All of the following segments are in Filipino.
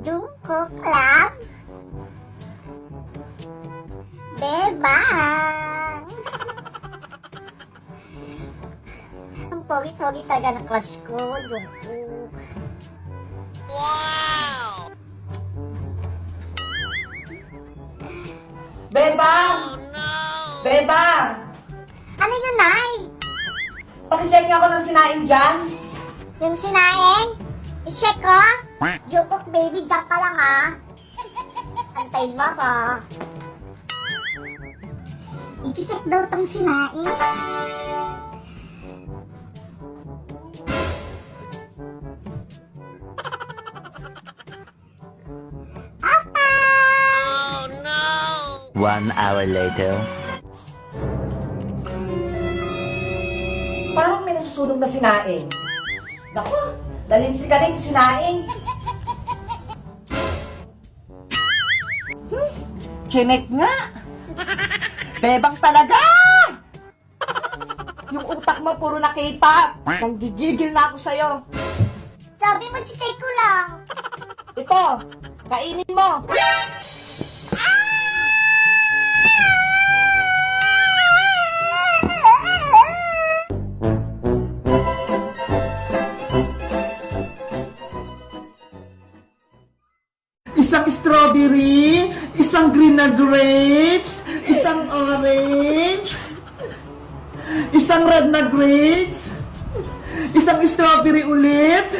Jungkook Club. Bebang. Ang pogi-pogi talaga ng crush ko, Jungkook. Wow! Bebang! Oh no! Bebang! Ano yun, Nay? Pakilagyan niyo ako ng sinaing dyan. Yung sinaing? I-check ko? Jungkook baby, dyan ka lang ha. Antayin mo ako. I-check daw tong sinaing. Apa! Oh no! 1 hour later. Parang may nasusunog na sinaing. Naku, dalimsikaling sinaing. Chinek nga. Bebang talaga! Yung utak mo puro na K-pop. Nanggigigil na ako sa'yo. Sabi mo, check ko lang. Ito, kainin mo. Isang strawberry, isang green na grapes, isang orange, isang red na grapes, isang strawberry ulit.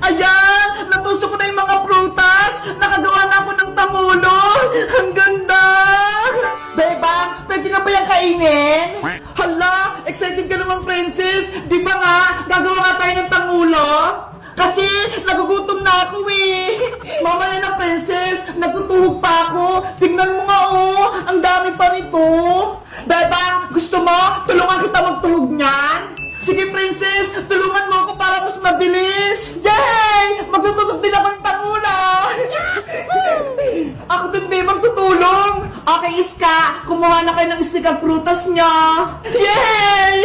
Ayan! Natusok ko na yung mga prutas! Nakagawa na ako ng tangulo! Ang ganda! Bebang, pwede na ba yung kainin? Hala! Excited ka naman, princess! Di ba nga, gagawa nga tayo ng tangulo? Kasi nagugutom na ako eh! Mamaya na, princess! Natutuhog pa ako! Tingnan mo nga oh! Ang dami pa nito! Bebang, gusto mo? Tulungan kita magtuhog niyan? Sige, princess! Tulungan mo ako para mas mabilis! Yay! Magtututok din ako ng tangula! Ako din, babe, magtutulong! Okay, Iska! Kumuha na kayo ng stick ang prutas niya! Yay!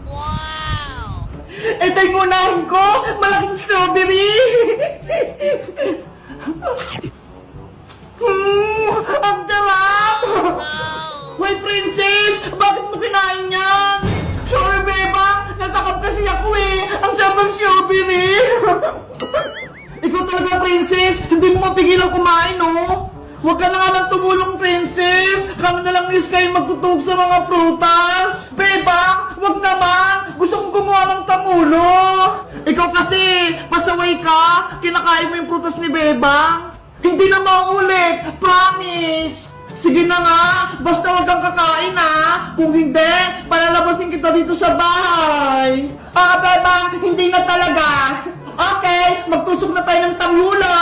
Wow! Ito yung unahin ko! Malaking strawberry! Ang sarap! Wait, princess! Bakit mo kinain yan? Sorry, beba! Natakap kasi ako eh! Ang sarap ng strawberry! Ikaw talaga, princess! Hindi mo mapigilan kumain, oh! Huwag ka na nga lang tumulong, princess! Kami na lang ni Sky magtutug sa mga prutas! Beba! Huwag naman! Gusto kong gumawa ng tangulo! Ikaw kasi! Pasaway ka! Kinakain mo yung prutas ni Beba! Hindi na mauulit! Promise! Sige na nga! Basta huwag kang kakain ha! Kung hindi, palalabasin kita dito sa bahay! Beba! Hindi na talaga! Okay! Magtusok na tayo ng tangulo!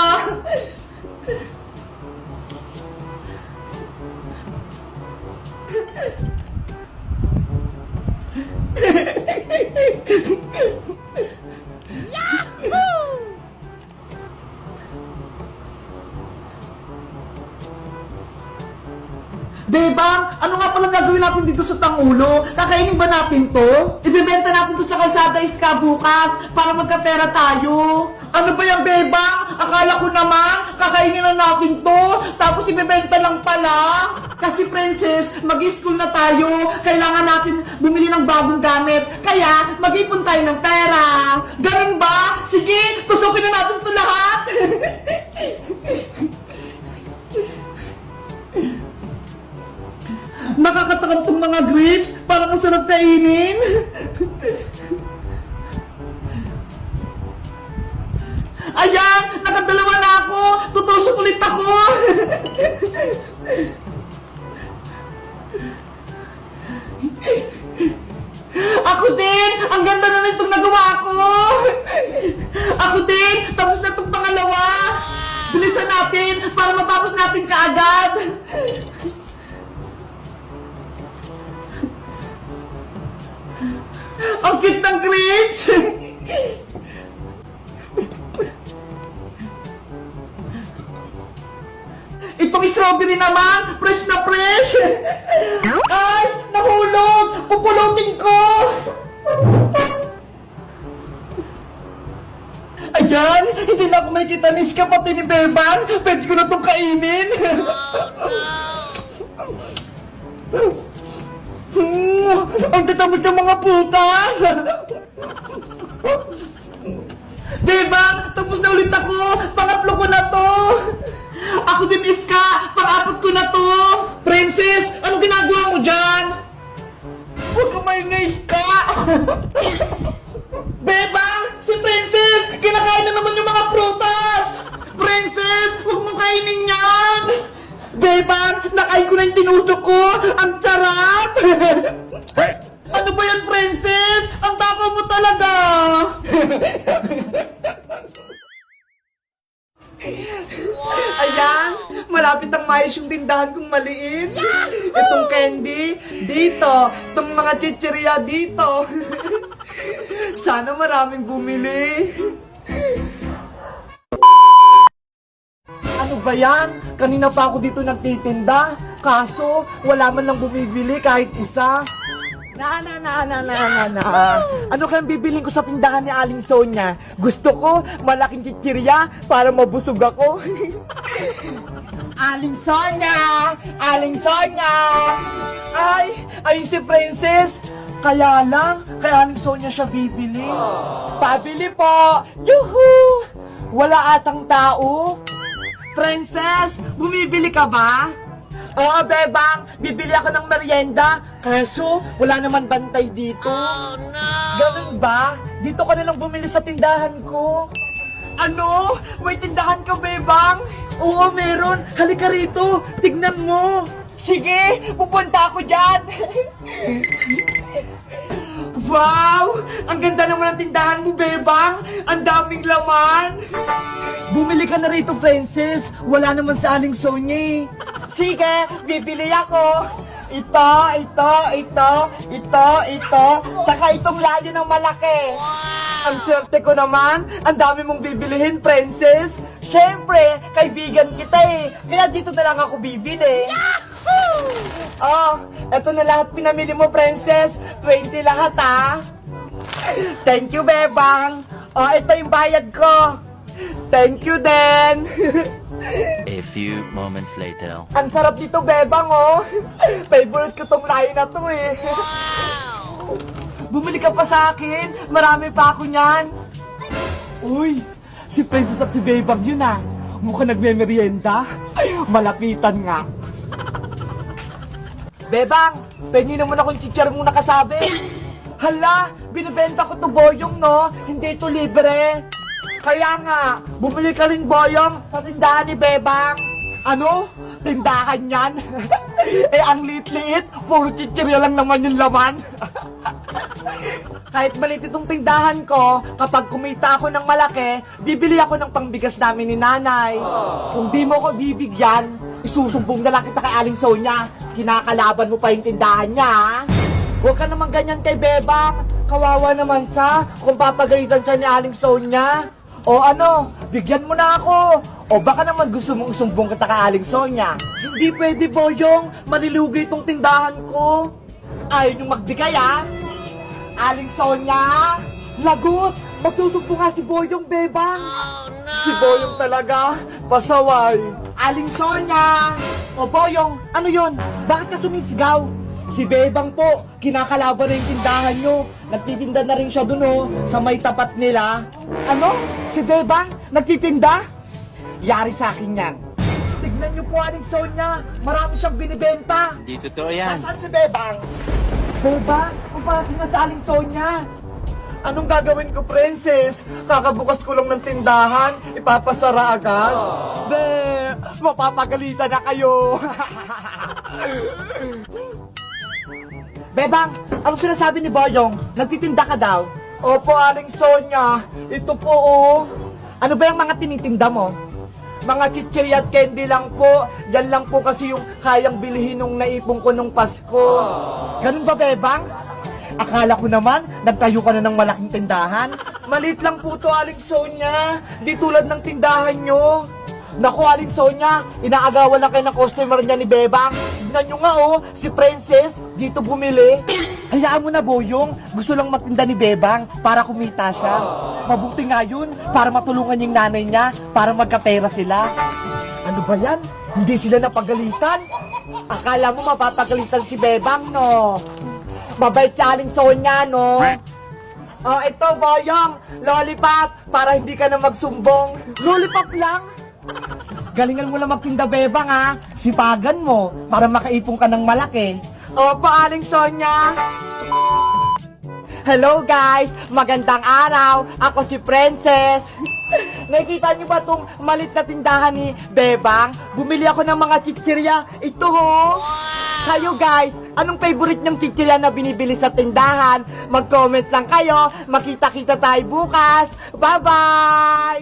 Bebang, ano nga palang gagawin natin dito sa tangulo? Kakainin ba natin to? Ibebenta natin to sa kalsada Iska bukas para magkapera tayo. Ano ba yan, Bebang? Akala ko naman, kakainin na natin to, tapos ibebenta lang pala. Kasi princess, mag-school na tayo, kailangan natin bumili ng bagong gamit, kaya mag-ipon tayo ng pera. Ganun ba? Sige, tusukin na natin to lahat. Nakakatakam tong mga grapes, parang ang sarap kainin. Ayan, nakadalawa na ako. Tutusok ulit ako. Ako din, ang ganda na nitong nagawa ko. Ako din, tapos na itong pangalawa. Bilisan natin para matapos natin kaagad. Ang cute ng grapes! Itong strawberry naman, fresh na fresh! Ay, nahulog! Pupulutin ko! yan? Hindi na ako may kitanis ka pati ni Bebang. Pwede ko na itong kainin. Ang tatamot ng mga puta. Bebang, tapos na ulit ako. Pangatlo ko na to. Ako din, Iska. Pang-apat ko na to. Princess, ano ginagawa mo dyan? Huwag ka maingay, Iska. Bebang, si Princess, kinakain na naman yung mga prutas. Princess, huwag mong kainin yan. Bebang, nakain ko na yung tinuto ko. Ang sarap. Ano ba yan, Princess? Ang takaw mo talaga. Ayan, malapit ang maayos yung tindahan kong maliit. Itong candy, dito. Itong mga chichirya, dito. Sana maraming bumili. Ano ba yan? Kanina pa ako dito nagtitinda. Kaso, wala man lang bumibili kahit isa. Na. Ano kayang bibilhin ko sa tindahan ni Aling Sonia? Gusto ko malaking chichirya para mabusog ako. Aling Sonia! Aling Sonia! Ay si Princess! Kaya lang, kay Aling Sonia siya bibili. Pabili po! Yuhu! Wala atang tao. Princess, bumibili ka ba? Oo, Bebang, bibili ako ng merienda. Kaso, wala naman bantay dito. Oh no! Ganun ba? Dito ka na lang bumili sa tindahan ko. Ano? May tindahan ka, Bebang? Oo, meron. Halika rito. Tignan mo. Sige, pupunta ako dyan. Wow! Ang ganda naman ng tindahan mo, Bebang. Ang daming laman. Bumili ka na rito, Princess. Wala naman sa Aling Sonia. Sige, bibili ako. Ito. Saka itong layo ng malaki. Ang swerte ko naman. Ang dami mong bibilihin, Princess. Siyempre, kaibigan kita eh. Kaya dito na lang ako bibili. Oh, eto na lahat pinamili mo, Princess. 20 lahat, ah. Thank you, Bebang. Oh, ito yung bayad ko. Thank you, Den. A few moments later. Ang sarap dito, Bebang, oh. Favorite ko tong layo na to, eh. Bumili ka pa sa akin. Marami pa ako niyan. Uy, si Princess at si Bebang yun, ah. Mukhang nagme-merienda. Malapitan nga. Bebang, pengi naman akong chichar mong nakasabi. Hala, binibenta ko to Boyong, no? Hindi ito libre. Kaya nga, bumili ka rin, Boyong, sa tindahan ni Bebang. Ano? Tindahan yan? Eh, ang liit-liit, puro chichirya lang naman yung laman. Kahit maliit itong tindahan ko, kapag kumita ako ng malaki, bibili ako ng pangbigas namin ni Nanay. Kung di mo ko bibigyan, isusumbong na lang kita kay Aling Sonia. Kinakalaban mo pa yung tindahan niya, ha? Huwag ka naman ganyan kay Bebang. Kawawa naman siya kung papagalitan siya ni Aling Sonia. O ano, bigyan mo na ako. O baka naman gusto mong isumbong kita kay Aling Sonia. Hindi pwede, Boyong. Manilugi itong tindahan ko. Ayaw niyong magbigay, ha? Aling Sonia! Lagot! Magsusumbong nga si Boyong, Bebang. Oh no! Si Boyong talaga, pasaway. Aling Sonia! O Boyong, ano yon? Bakit ka sumisigaw? Si Bebang po, kinakalaban na yung tindahan nyo. Nagtitinda na rin siya dun, oh, sa may tapat nila. Ano? Si Bebang? Nagtitinda? Yari sa akin yan. Tignan nyo po, Aling Sonia. Marami siyang binibenta. Hindi totoo yan. Nasaan si Bebang? Bebang, kumarating na sa Aling Sonia. Anong gagawin ko, Princess? Kakabukas ko lang ng tindahan, ipapasara agad? Be, mapapagalitan na kayo. Bebang, anong sinasabi ni Boyong? Nagtitinda ka daw? Opo, Aling Sonia. Ito po, oh. Ano ba yung mga tinitinda mo? Mga chichirya at candy lang po. Yan lang po kasi yung kayang bilhin nung naipon ko nung Pasko. Ganun ba, Bebang? Akala ko naman, nagtayo ka na ng malaking tindahan. Maliit lang po to, Aling Sonia. Di tulad ng tindahan nyo. Naku, Aling Sonia, inaagawan lang kayo ng customer niya ni Bebang. Tignan nyo nga oh, si Princess dito bumili. Hayaan mo na Boyong, gusto lang magtinda ni Bebang para kumita siya. Mabuti nga yun, para matulungan yung nanay niya, para magkapera sila. Ano ba yan? Hindi sila napagalitan? Akala mo mapapagalitan si Bebang, no? Mabait siya Aling Sonia, no? Oh, ito, Boyong, lollipop, para hindi ka na magsumbong. Lollipop lang? Galingan mo lang magtinda, Bebang, ha? Sipagan mo, para makaipong ka ng malaki. Opo, Aling Sonia. Hello, guys! Magandang araw! Ako si Princess. Nakikita niyo ba tong malit na tindahan ni Bebang? Bumili ako ng mga chichirya. Ito, ho! Kayo, guys, anong favorite niyong chichirya na binibili sa tindahan? Mag-comment lang kayo. Makita-kita tayo bukas. Bye-bye!